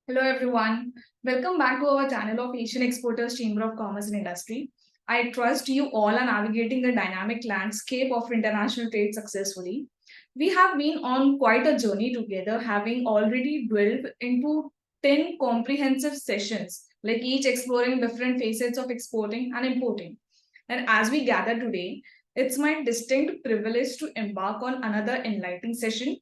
Hello everyone. Welcome back to our channel of Asian Exporters Chamber of Commerce and Industry. I trust you all are navigating the dynamic landscape of international trade successfully. We have been on quite a journey together, having already dwelled into 10 comprehensive sessions, like each exploring different facets of exporting and importing. And as we gather today, it's my distinct privilege to embark on another enlightening session.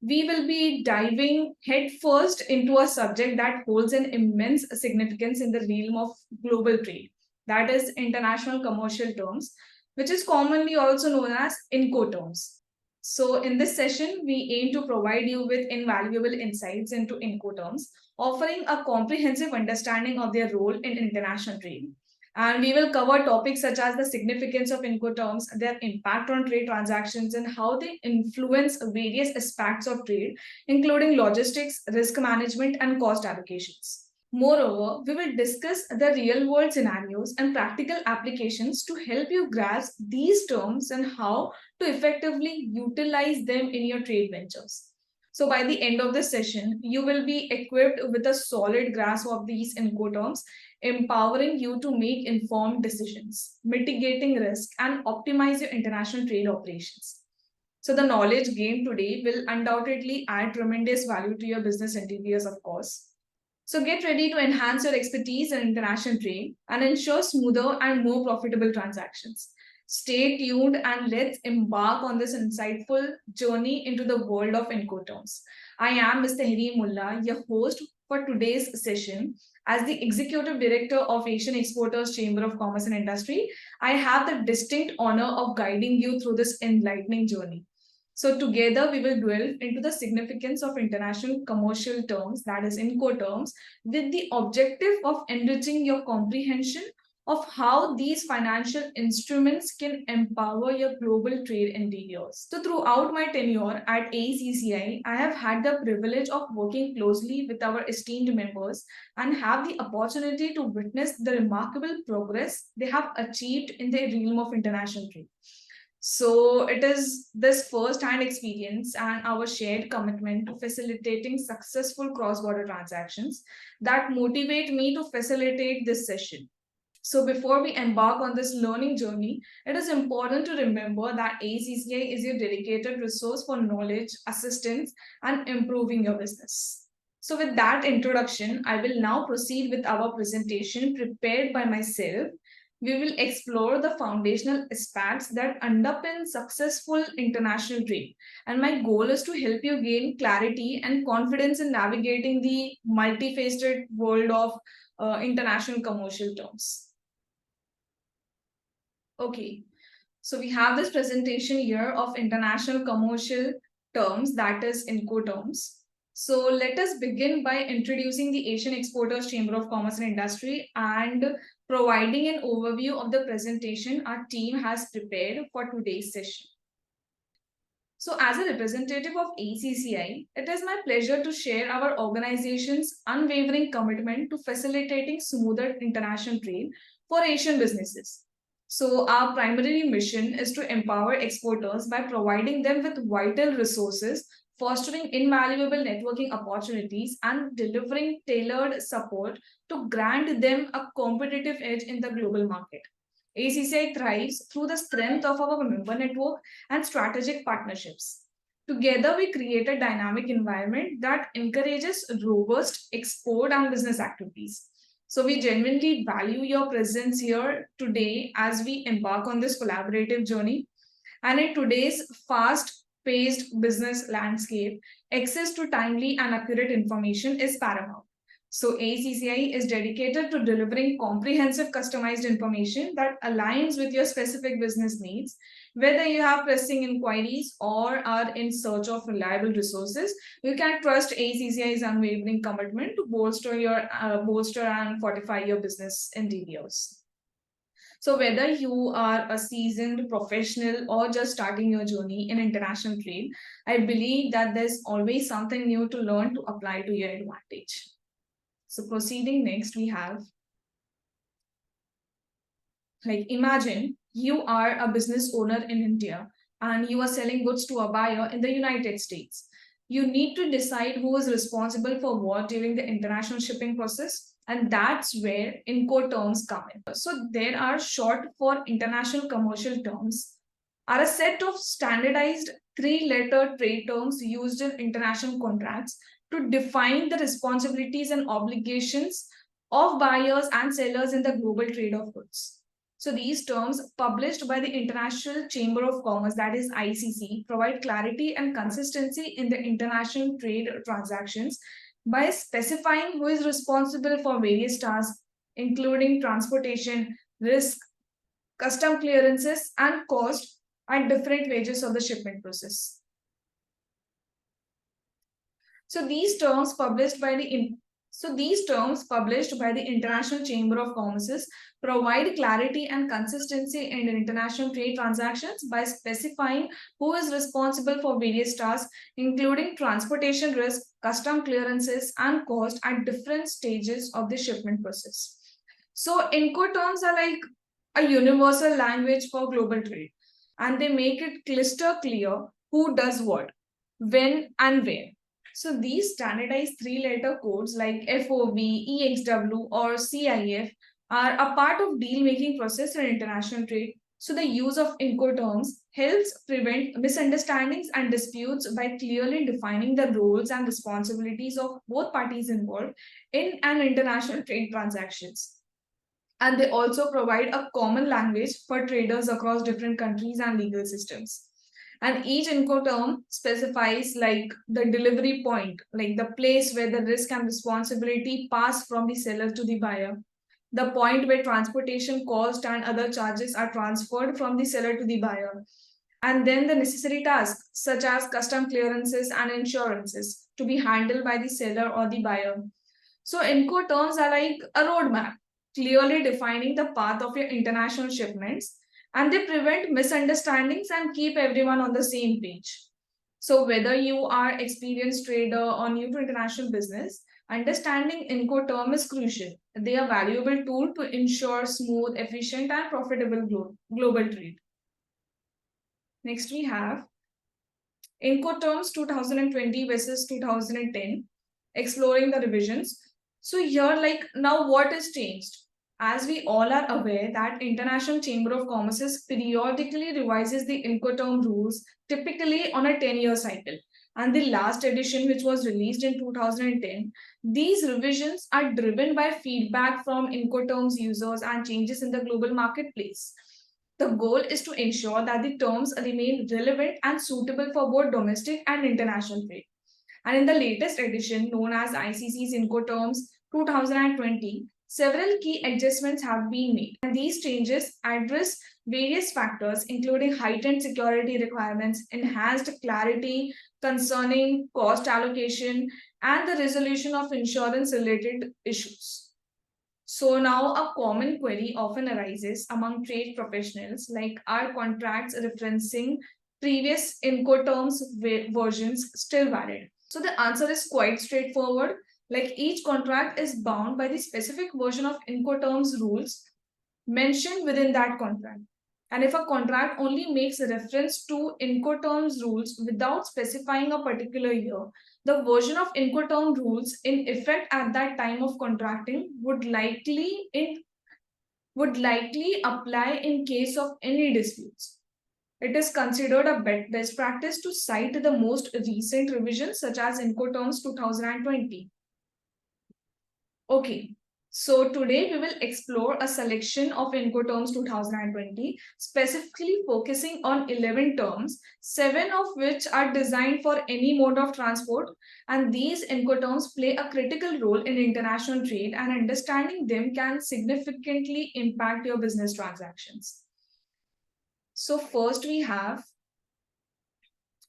We will be diving headfirst into a subject that holds an immense significance in the realm of global trade, that is, international commercial terms, which is commonly also known as Incoterms. So, in this session, we aim to provide you with invaluable insights into Incoterms, offering a comprehensive understanding of their role in international trade. And we will cover topics such as the significance of Incoterms, their impact on trade transactions, and how they influence various aspects of trade, including logistics, risk management, and cost allocations. Moreover, we will discuss the real world scenarios and practical applications to help you grasp these terms and how to effectively utilize them in your trade ventures. So, by the end of the session, you will be equipped with a solid grasp of these Incoterms, empowering you to make informed decisions, mitigating risk, and optimize your international trade operations. So, the knowledge gained today will undoubtedly add tremendous value to your business endeavors, of course. So, get ready to enhance your expertise in international trade and ensure smoother and more profitable transactions. Stay tuned and let's embark on this insightful journey into the world of Incoterms. I am Mr. Hiri Mullah, your host for today's session. As the Executive Director of Asian Exporters Chamber of Commerce and Industry, I have the distinct honor of guiding you through this enlightening journey. So together we will delve into the significance of international commercial terms, that is Incoterms, with the objective of enriching your comprehension of how these financial instruments can empower your global trade endeavors. So, throughout my tenure at AECCI, I have had the privilege of working closely with our esteemed members and have the opportunity to witness the remarkable progress they have achieved in the realm of international trade. So it is this first-hand experience and our shared commitment to facilitating successful cross-border transactions that motivate me to facilitate this session. So before we embark on this learning journey, it is important to remember that AECCI is your dedicated resource for knowledge, assistance, and improving your business. So with that introduction, I will now proceed with our presentation prepared by myself. We will explore the foundational aspects that underpin successful international trade. And my goal is to help you gain clarity and confidence in navigating the multifaceted world of international commercial terms. Okay, so we have this presentation here of international commercial terms, that is Incoterms. So let us begin by introducing the Asian Exporters Chamber of Commerce and Industry and providing an overview of the presentation our team has prepared for today's session. So as a representative of AECCI, it is my pleasure to share our organization's unwavering commitment to facilitating smoother international trade for Asian businesses. So, our primary mission is to empower exporters by providing them with vital resources, fostering invaluable networking opportunities, and delivering tailored support to grant them a competitive edge in the global market. ACCI thrives through the strength of our member network and strategic partnerships. Together, we create a dynamic environment that encourages robust export and business activities. So we genuinely value your presence here today as we embark on this collaborative journey. And in today's fast paced business landscape, access to timely and accurate information is paramount. So ACCI is dedicated to delivering comprehensive customized information that aligns with your specific business needs. Whether you have pressing inquiries or are in search of reliable resources, you can trust ACCI's unwavering commitment to bolster and fortify your business endeavors. So whether you are a seasoned professional or just starting your journey in international trade, I believe that there's always something new to learn to apply to your advantage. So proceeding next, we have, like, imagine you are a business owner in India and you are selling goods to a buyer in the United States. you need to decide who is responsible for what during the international shipping process. And that's where Incoterms come in. So there are short for international commercial terms are a set of standardized three-letter trade terms used in international contracts to define the responsibilities and obligations of buyers and sellers in the global trade of goods. So these terms published by the International Chamber of Commerce, that is ICC, provide clarity and consistency in the international trade transactions by specifying who is responsible for various tasks, including transportation, risk, custom clearances, and cost at different stages of the shipment process. So these terms published by the International Chamber of Commerce provide clarity and consistency in international trade transactions by specifying who is responsible for various tasks, including transportation risk, custom clearances, and cost at different stages of the shipment process. So Incoterms are like a universal language for global trade, and they make it crystal clear who does what, when, and where. So these standardized three-letter codes like FOB, EXW, or CIF are a part of deal-making process in international trade. So the use of Incoterms helps prevent misunderstandings and disputes by clearly defining the roles and responsibilities of both parties involved in an international trade transactions. And they also provide a common language for traders across different countries and legal systems. And each Incoterm specifies like the delivery point, like the place where the risk and responsibility pass from the seller to the buyer, the point where transportation cost and other charges are transferred from the seller to the buyer, and then the necessary tasks such as custom clearances and insurances to be handled by the seller or the buyer. So Incoterms are like a roadmap, clearly defining the path of your international shipments, and they prevent misunderstandings and keep everyone on the same page. So whether you are experienced trader or new to international business, understanding Incoterm is crucial. They are a valuable tool to ensure smooth, efficient, and profitable global trade. Next we have Incoterms 2020 versus 2010, exploring the revisions. So here, like now what has changed? As we all are aware that International Chamber of Commerce periodically revises the Incoterm rules, typically on a 10-year cycle. And the last edition, which was released in 2010, these revisions are driven by feedback from Incoterms users and changes in the global marketplace. The goal is to ensure that the terms remain relevant and suitable for both domestic and international trade. And in the latest edition, known as ICC's Incoterms 2020, several key adjustments have been made. And these changes address various factors, including heightened security requirements, enhanced clarity concerning cost allocation, and the resolution of insurance-related issues. So now a common query often arises among trade professionals, like are contracts referencing previous Incoterms versions still valid? So the answer is quite straightforward. Like each contract is bound by the specific version of Incoterms rules mentioned within that contract. And if a contract only makes reference to Incoterms rules without specifying a particular year, the version of Incoterm rules in effect at that time of contracting would likely apply in case of any disputes. It is considered a best practice to cite the most recent revisions such as Incoterms 2020. Okay, so today we will explore a selection of Incoterms 2020, specifically focusing on 11 terms, 7 of which are designed for any mode of transport, and these Incoterms play a critical role in international trade, and understanding them can significantly impact your business transactions. So first we have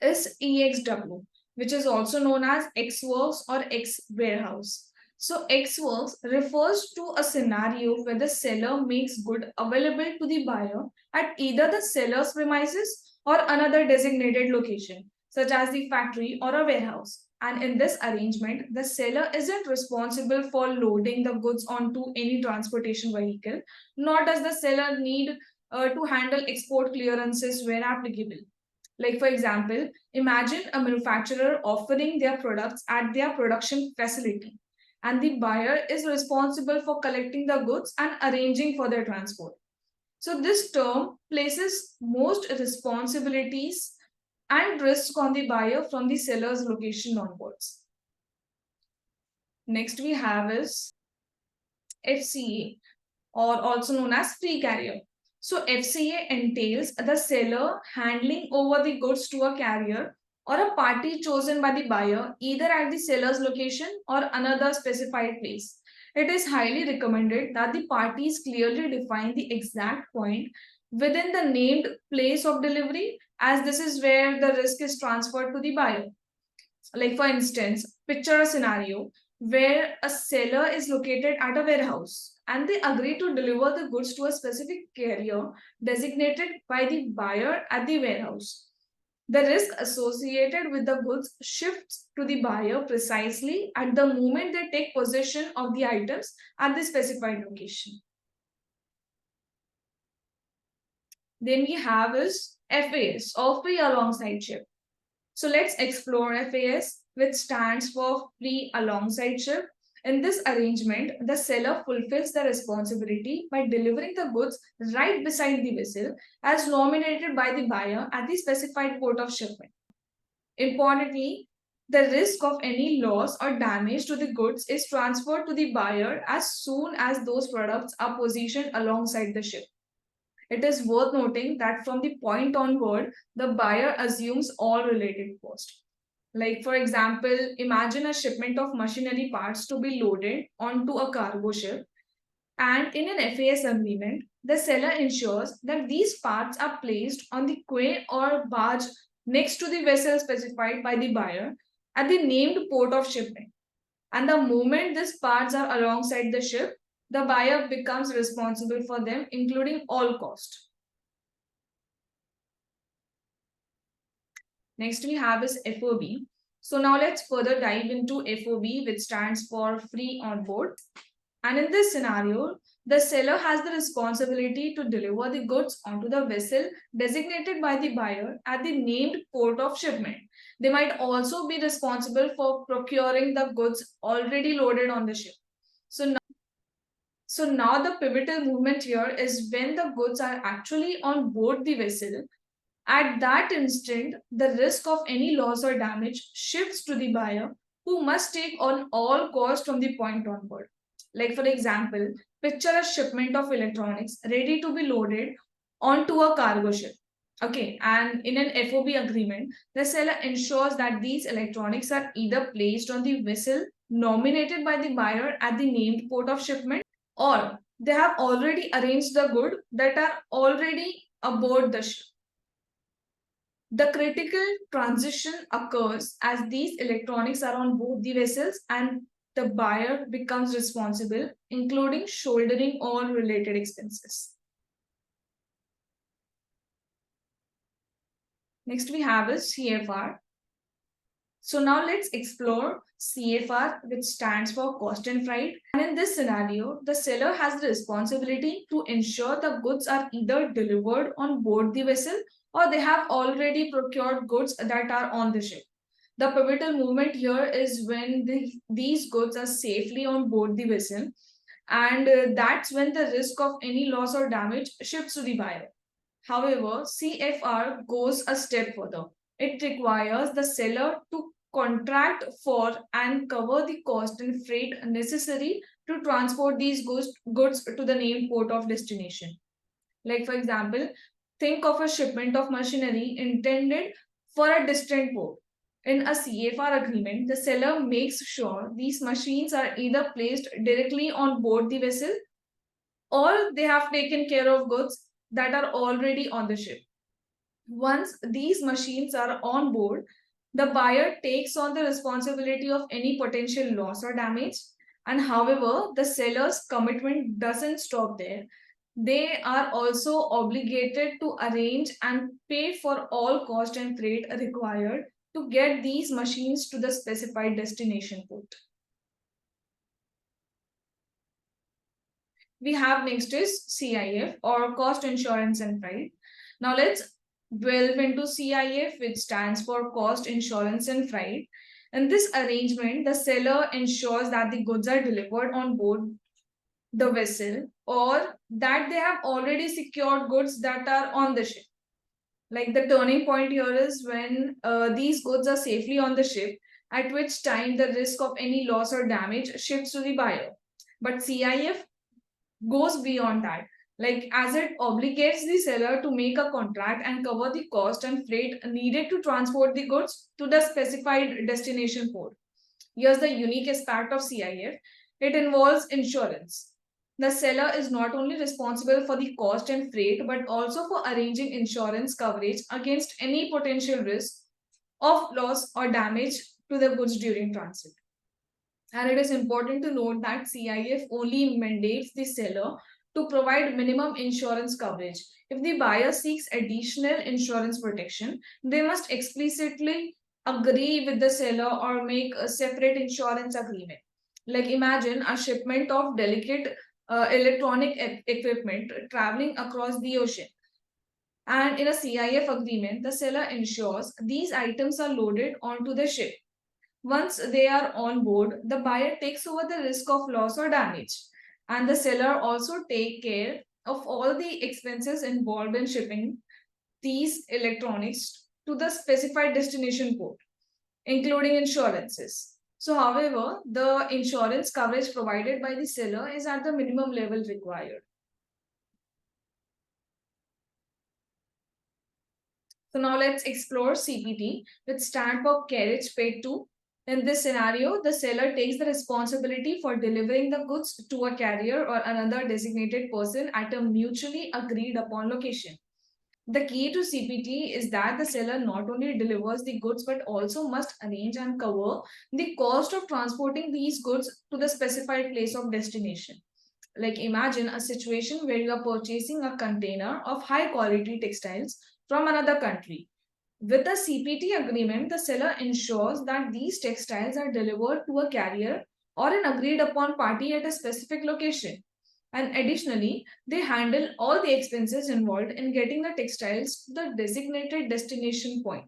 is EXW, which is also known as Ex Works or Ex Warehouse. So Ex Works refers to a scenario where the seller makes good available to the buyer at either the seller's premises or another designated location, such as the factory or a warehouse. And in this arrangement, the seller isn't responsible for loading the goods onto any transportation vehicle, nor does the seller need to handle export clearances where applicable. Like for example, imagine a manufacturer offering their products at their production facility, and the buyer is responsible for collecting the goods and arranging for their transport. So this term places most responsibilities and risk on the buyer from the seller's location onwards. Next we have is FCA, or also known as free carrier. So FCA entails the seller handing over the goods to a carrier or a party chosen by the buyer either at the seller's location or another specified place. It is highly recommended that the parties clearly define the exact point within the named place of delivery, as this is where the risk is transferred to the buyer. Like for instance, picture a scenario where a seller is located at a warehouse and they agree to deliver the goods to a specific carrier designated by the buyer at the warehouse. The risk associated with the goods shifts to the buyer precisely at the moment they take possession of the items at the specified location. Then we have is FAS, or free alongside ship. So let's explore FAS, which stands for free alongside ship. In this arrangement, the seller fulfills the responsibility by delivering the goods right beside the vessel as nominated by the buyer at the specified port of shipment. Importantly, the risk of any loss or damage to the goods is transferred to the buyer as soon as those products are positioned alongside the ship. It is worth noting that from the point onward, the buyer assumes all related costs. Like, for example, imagine a shipment of machinery parts to be loaded onto a cargo ship. And in an FAS agreement, the seller ensures that these parts are placed on the quay or barge next to the vessel specified by the buyer at the named port of shipment. And the moment these parts are alongside the ship, the buyer becomes responsible for them, including all cost. Next we have is FOB. So now let's further dive into FOB, which stands for free on board. And in this scenario, the seller has the responsibility to deliver the goods onto the vessel designated by the buyer at the named port of shipment. They might also be responsible for procuring the goods already loaded on the ship. So now the pivotal movement here is when the goods are actually on board the vessel. At that instant, the risk of any loss or damage shifts to the buyer, who must take on all costs from the point onward. Like for example, picture a shipment of electronics ready to be loaded onto a cargo ship. Okay, and in an FOB agreement, the seller ensures that these electronics are either placed on the vessel nominated by the buyer at the named port of shipment, or they have already arranged the goods that are already aboard the ship. The critical transition occurs as these electronics are on board the vessels and the buyer becomes responsible, including shouldering all related expenses. Next we have is CFR. So now let's explore CFR, which stands for cost and freight. And in this scenario, the seller has the responsibility to ensure the goods are either delivered on board the vessel or they have already procured goods that are on the ship. The pivotal movement here is when these goods are safely on board the vessel, and that's when the risk of any loss or damage shifts to the buyer. However, CFR goes a step further. It requires the seller to contract for and cover the cost and freight necessary to transport these goods to the named port of destination. Like, for example, think of a shipment of machinery intended for a distant port. In a CFR agreement, the seller makes sure these machines are either placed directly on board the vessel or they have taken care of goods that are already on the ship. Once these machines are on board, the buyer takes on the responsibility of any potential loss or damage. And however, the seller's commitment doesn't stop there. They are also obligated to arrange and pay for all cost and freight required to get these machines to the specified destination port. We have next is CIF, or cost insurance and freight. Now let's delve into CIF, which stands for Cost, Insurance and Freight. In this arrangement, the seller ensures that the goods are delivered on board the vessel or that they have already secured goods that are on the ship. Like the turning point here is when these goods are safely on the ship, at which time the risk of any loss or damage shifts to the buyer. But CIF goes beyond that, like as it obligates the seller to make a contract and cover the cost and freight needed to transport the goods to the specified destination port. Here's the unique aspect of CIF. It involves insurance. The seller is not only responsible for the cost and freight, but also for arranging insurance coverage against any potential risk of loss or damage to the goods during transit. And it is important to note that CIF only mandates the seller to provide minimum insurance coverage. If the buyer seeks additional insurance protection, they must explicitly agree with the seller or make a separate insurance agreement. Like imagine a shipment of delicate electronic equipment traveling across the ocean. And in a CIF agreement, the seller ensures these items are loaded onto the ship. Once they are on board, the buyer takes over the risk of loss or damage, and the seller also take care of all the expenses involved in shipping these electronics to the specified destination port, including insurances. So, however, the insurance coverage provided by the seller is at the minimum level required. So now let's explore CPT, which stand for carriage paid to. In this scenario, the seller takes the responsibility for delivering the goods to a carrier or another designated person at a mutually agreed upon location. The key to CPT is that the seller not only delivers the goods but also must arrange and cover the cost of transporting these goods to the specified place of destination. Like imagine a situation where you are purchasing a container of high quality textiles from another country. With a CPT agreement, the seller ensures that these textiles are delivered to a carrier or an agreed upon party at a specific location. And additionally, they handle all the expenses involved in getting the textiles to the designated destination point.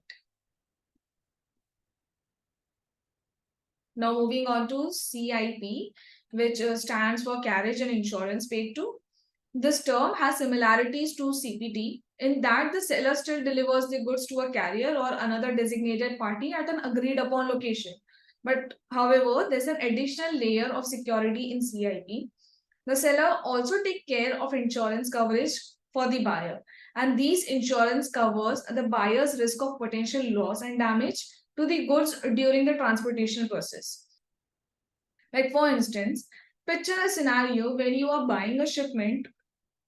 Now, moving on to CIP, which stands for Carriage and Insurance Paid to. This term has similarities to CPT in that the seller still delivers the goods to a carrier or another designated party at an agreed upon location. But however, there's an additional layer of security in CIP. The seller also take care of insurance coverage for the buyer, and these insurance covers the buyer's risk of potential loss and damage to the goods during the transportation process. Like for instance, picture a scenario where you are buying a shipment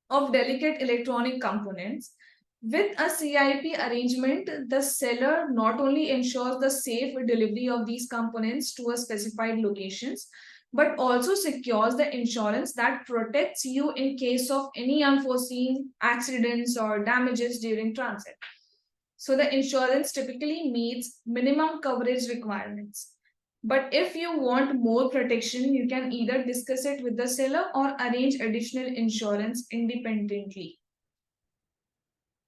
of delicate electronic components. With a CIP arrangement, the seller not only ensures the safe delivery of these components to a specified locations, but also secures the insurance that protects you in case of any unforeseen accidents or damages during transit. So the insurance typically meets minimum coverage requirements. But if you want more protection, you can either discuss it with the seller or arrange additional insurance independently.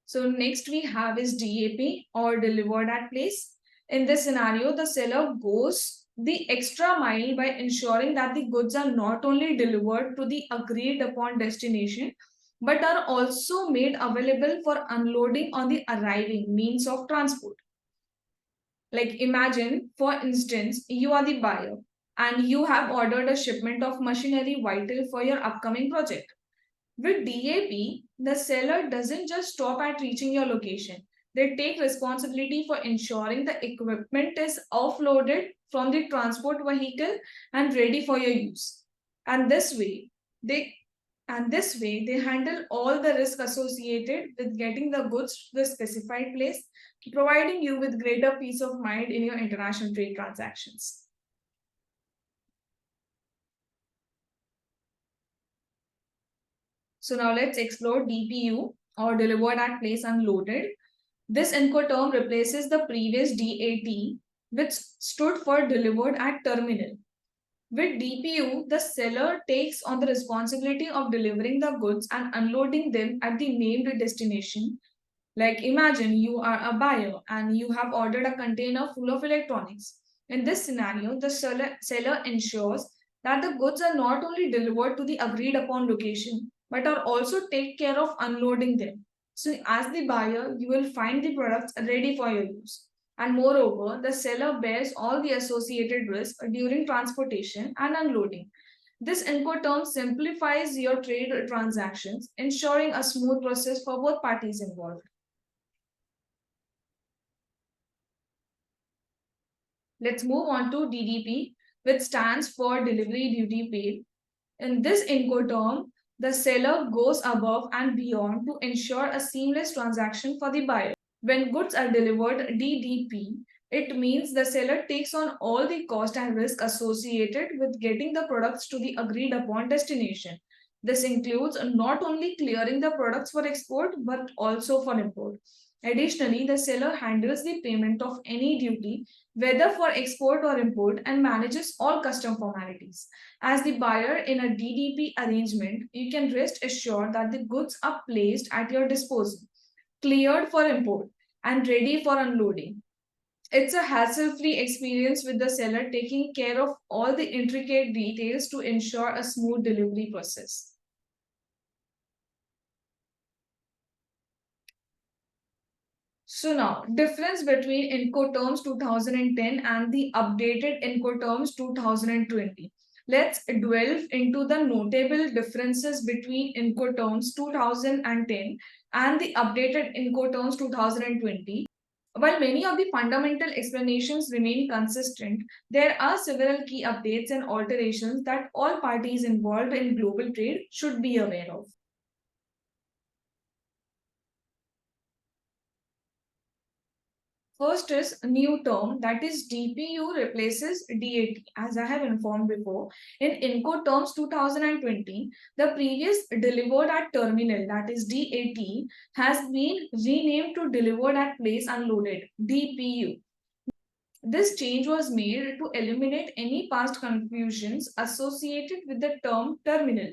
So next we have is DAP or delivered at place. In this scenario, the seller goes the extra mile by ensuring that the goods are not only delivered to the agreed upon destination, but are also made available for unloading on the arriving means of transport. Like imagine, for instance, you are the buyer and you have ordered a shipment of machinery vital for your upcoming project. With DAP, the seller doesn't just stop at reaching your location. They take responsibility for ensuring the equipment is offloaded from the transport vehicle and ready for your use. And this way, they they handle all the risk associated with getting the goods to the specified place, providing you with greater peace of mind in your international trade transactions. So now let's explore DPU or delivered at place unloaded. This Incoterm replaces the previous DAT, which stood for delivered at terminal. With DPU, the seller takes on the responsibility of delivering the goods and unloading them at the named destination, Like imagine you are a buyer and you have ordered a container full of electronics. In this scenario, the seller ensures that the goods are not only delivered to the agreed upon location, but are also take care of unloading them. So as the buyer, you will find the products ready for your use. And moreover, the seller bears all the associated risks during transportation and unloading. This Incoterm simplifies your trade transactions, ensuring a smooth process for both parties involved. Let's move on to DDP, which stands for Delivery Duty Paid. In this Incoterm, the seller goes above and beyond to ensure a seamless transaction for the buyer. When goods are delivered DDP, it means the seller takes on all the cost and risk associated with getting the products to the agreed upon destination. This includes not only clearing the products for export but also for import. Additionally, the seller handles the payment of any duty, whether for export or import, and manages all custom formalities. As the buyer in a DDP arrangement, you can rest assured that the goods are placed at your disposal, cleared for import, and ready for unloading. It's a hassle free experience with the seller taking care of all the intricate details to ensure a smooth delivery process. So now, difference between Incoterms 2010 and the updated Incoterms 2020. Let's delve into the notable differences between Incoterms 2010 and the updated Incoterms 2020. While many of the fundamental explanations remain consistent, there are several key updates and alterations that all parties involved in global trade should be aware of. First is a new term, that is DPU replaces DAT, as I have informed before. In Incoterms 2020, the previous delivered at terminal, that is DAT, has been renamed to delivered at place unloaded, DPU. This change was made to eliminate any past confusions associated with the term terminal.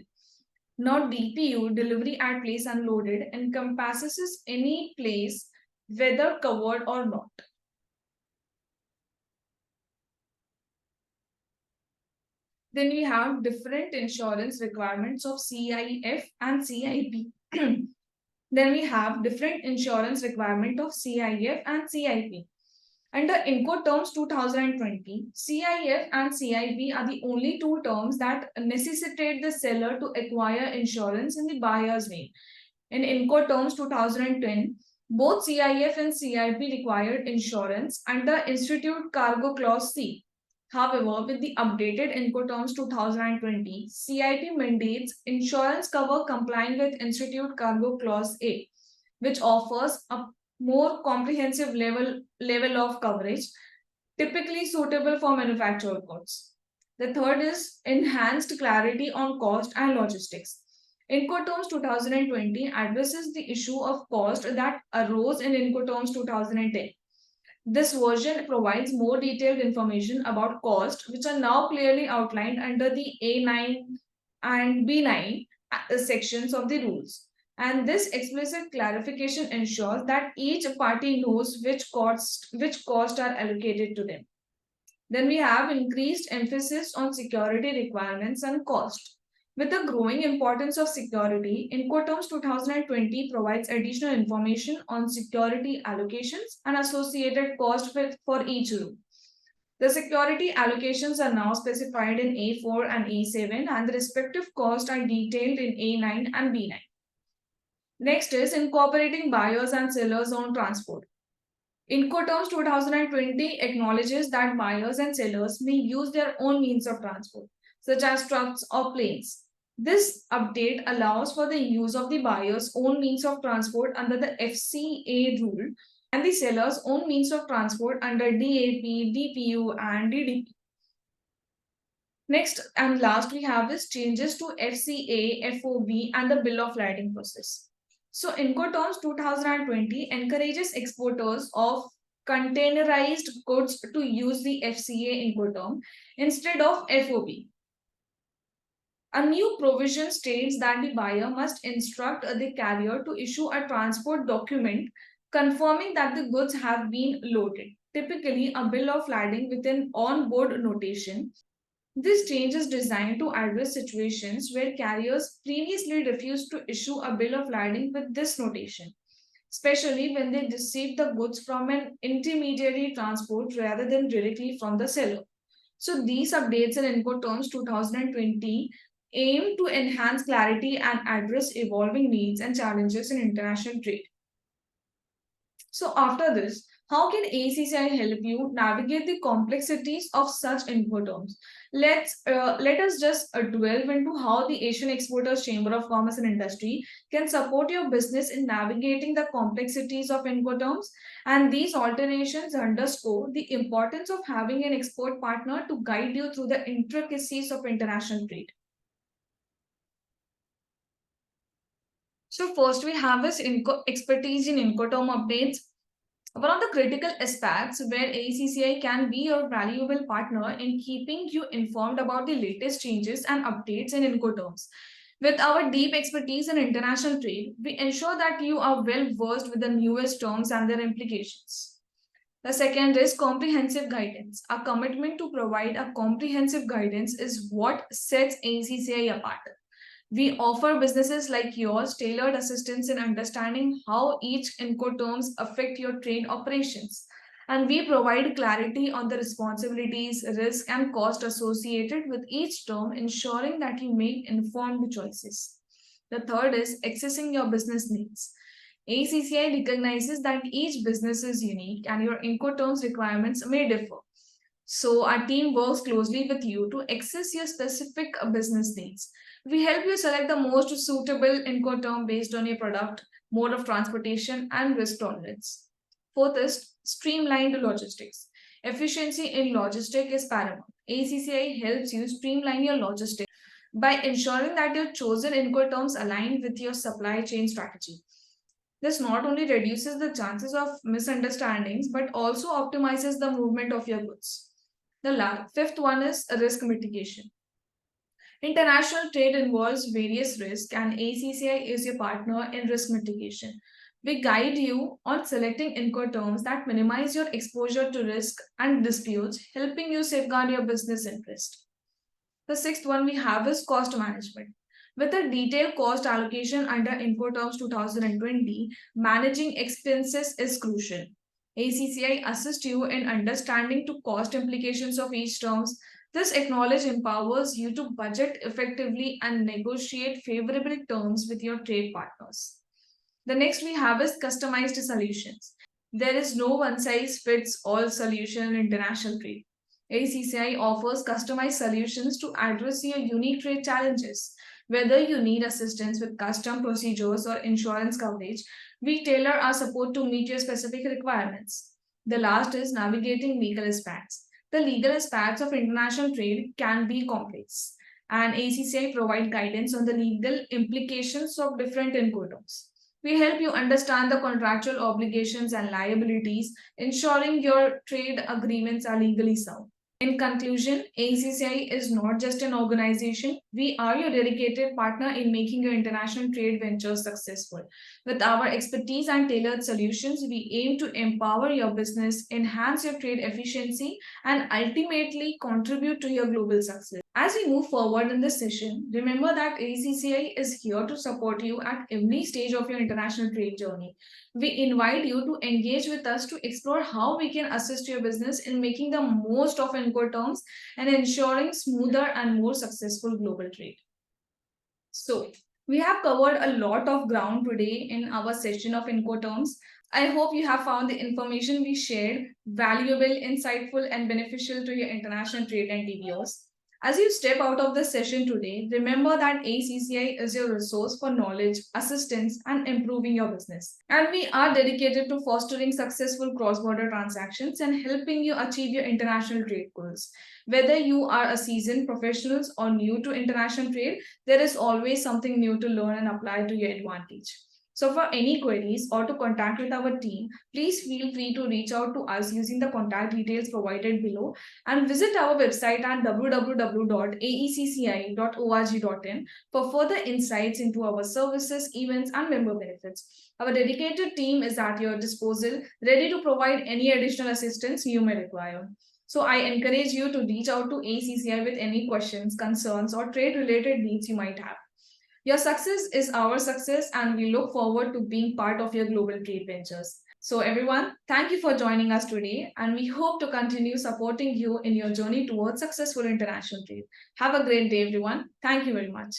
Now, DPU, delivery at place unloaded, encompasses any place, whether covered or not. Then we have different insurance requirements of CIF and CIP. Then we have different insurance requirement of CIF and CIP. Under Incoterms 2020, CIF and CIP are the only two terms that necessitate the seller to acquire insurance in the buyer's name. In Incoterms 2010, both CIF and CIP required insurance under Institute Cargo Clause C. However, with the updated Incoterms 2020, CIP mandates insurance cover complying with Institute Cargo Clause A, which offers a more comprehensive level of coverage, typically suitable for manufactured goods. The third is enhanced clarity on cost and logistics. Incoterms 2020 addresses the issue of cost that arose in Incoterms 2010. This version provides more detailed information about cost, which are now clearly outlined under the A9 and B9 sections of the rules. And this explicit clarification ensures that each party knows which costs are allocated to them. Then we have increased emphasis on security requirements and cost. With the growing importance of security, Incoterms 2020 provides additional information on security allocations and associated cost for each rule. The security allocations are now specified in A4 and A7, and the respective costs are detailed in A9 and B9. Next is incorporating buyers and sellers on transport. Incoterms 2020 acknowledges that buyers and sellers may use their own means of transport, such as trucks or planes. This update allows for the use of the buyer's own means of transport under the FCA rule and the seller's own means of transport under DAP, DPU, and DDP. Next and last, we have is changes to FCA, FOB, and the Bill of Lading process. So, Incoterms 2020 encourages exporters of containerized goods to use the FCA Incoterm instead of FOB. A new provision states that the buyer must instruct the carrier to issue a transport document confirming that the goods have been loaded, typically a bill of lading with an on-board notation. This change is designed to address situations where carriers previously refused to issue a bill of lading with this notation, especially when they receive the goods from an intermediary transport rather than directly from the seller. So these updates in Incoterms 2020 aim to enhance clarity and address evolving needs and challenges in international trade. So after this, how can ACCI help you navigate the complexities of such Incoterms? Let us just delve into how the Asian Exporters Chamber of Commerce and Industry can support your business in navigating the complexities of Incoterms. And these alterations underscore the importance of having an export partner to guide you through the intricacies of international trade. So first we have is expertise in Incoterm updates. One of the critical aspects where AECCI can be your valuable partner in keeping you informed about the latest changes and updates in Incoterms. With our deep expertise in international trade, we ensure that you are well versed with the newest terms and their implications. The second is comprehensive guidance. Our commitment to provide a comprehensive guidance is what sets AECCI apart. We offer businesses like yours tailored assistance in understanding how each Incoterms affect your trade operations. And we provide clarity on the responsibilities, risk, and cost associated with each term, ensuring that you make informed choices. The third is accessing your business needs. ACCI recognizes that each business is unique and your Incoterms requirements may differ. So, our team works closely with you to access your specific business needs. We help you select the most suitable Incoterm based on your product, mode of transportation, and risk tolerance. Fourth is streamlined logistics. Efficiency in logistics is paramount. ACCI helps you streamline your logistics by ensuring that your chosen Incoterms align with your supply chain strategy. This not only reduces the chances of misunderstandings but also optimizes the movement of your goods. The fifth one is risk mitigation. International trade involves various risks, and ACCI is your partner in risk mitigation. We guide you on selecting Incoterms that minimize your exposure to risk and disputes, helping you safeguard your business interest. The sixth one we have is cost management. With a detailed cost allocation under Incoterms 2020, managing expenses is crucial. ACCI assists you in understanding the cost implications of each terms. This acknowledge empowers you to budget effectively and negotiate favorable terms with your trade partners. The next we have is customized solutions. There is no one size fits all solution in international trade. ACCI offers customized solutions to address your unique trade challenges. Whether you need assistance with custom procedures or insurance coverage, we tailor our support to meet your specific requirements. The last is navigating legal aspects. The legal aspects of international trade can be complex, and ACCI provide guidance on the legal implications of different Incoterms. We help you understand the contractual obligations and liabilities, ensuring your trade agreements are legally sound. In conclusion, ACCI is not just an organization. We are your dedicated partner in making your international trade ventures successful. With our expertise and tailored solutions, we aim to empower your business, enhance your trade efficiency, and ultimately contribute to your global success. As we move forward in this session, remember that ACCI is here to support you at every stage of your international trade journey. We invite you to engage with us to explore how we can assist your business in making the most of Incoterms and ensuring smoother and more successful global trade. So, we have covered a lot of ground today in our session of Incoterms. I hope you have found the information we shared valuable, insightful, and beneficial to your international trade and TBOs. As you step out of this session today, remember that ACCI is your resource for knowledge, assistance, and improving your business. And we are dedicated to fostering successful cross border transactions and helping you achieve your international trade goals. Whether you are a seasoned professional or new to international trade, there is always something new to learn and apply to your advantage. So for any queries or to contact with our team, please feel free to reach out to us using the contact details provided below and visit our website at www.aecci.org.in for further insights into our services, events, and member benefits. Our dedicated team is at your disposal, ready to provide any additional assistance you may require. So I encourage you to reach out to AECCI with any questions, concerns, or trade-related needs you might have. Your success is our success, and we look forward to being part of your global trade ventures. So, everyone, thank you for joining us today, and we hope to continue supporting you in your journey towards successful international trade. Have a great day, everyone. Thank you very much.